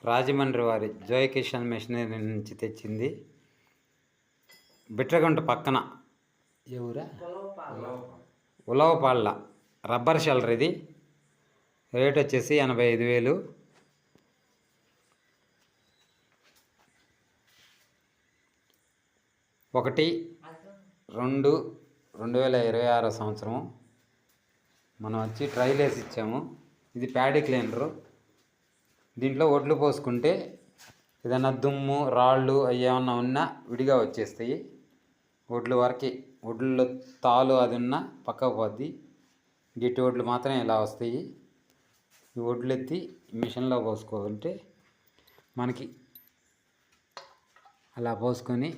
రాజమండ్రి వారి జోయ్ కిషన్ మెషినరీ నుంచి తెచ్చింది. బిట్రగుంట పక్కన ఎవరా ఉలవపాళ్ళ రబ్బర్ షెల్లర్. ఇది రేట్ వచ్చేసి 85,000. ఒకటి 2026 సంవత్సరం మనం వచ్చి ట్రైల్ వేసి ఇచ్చాము. ఇది ప్యాడీ క్లీనరు. దీంట్లో ఒడ్లు పోసుకుంటే ఏదైనా దుమ్ము రాళ్ళు అవి ఏమన్నా ఉన్నా విడిగా వచ్చేస్తాయి. ఒడ్లలో తాలు అది ఉన్నా పక్కకు పోద్ది. గిట్టి ఒడ్లు మాత్రం ఇలా వస్తాయి. ఈ ఒడ్లు ఎత్తి మిషన్లో పోసుకోవాలంటే మనకి అలా పోసుకొని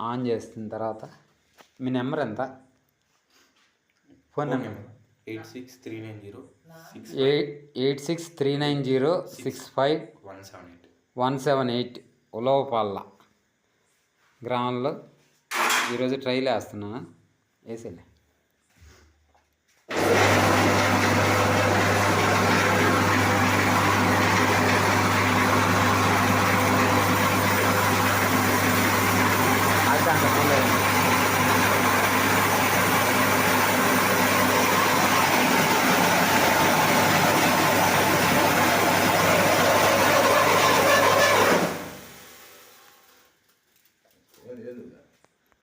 ఆన్ చేసిన తర్వాత మీ నెంబర్ ఎంత? ఫోన్ నెంబర్ 8639065178 ఉలవపాళ్ళ గ్రామంలో ఈరోజు ట్రైల్ వేస్తున్నాను. వేసేలే.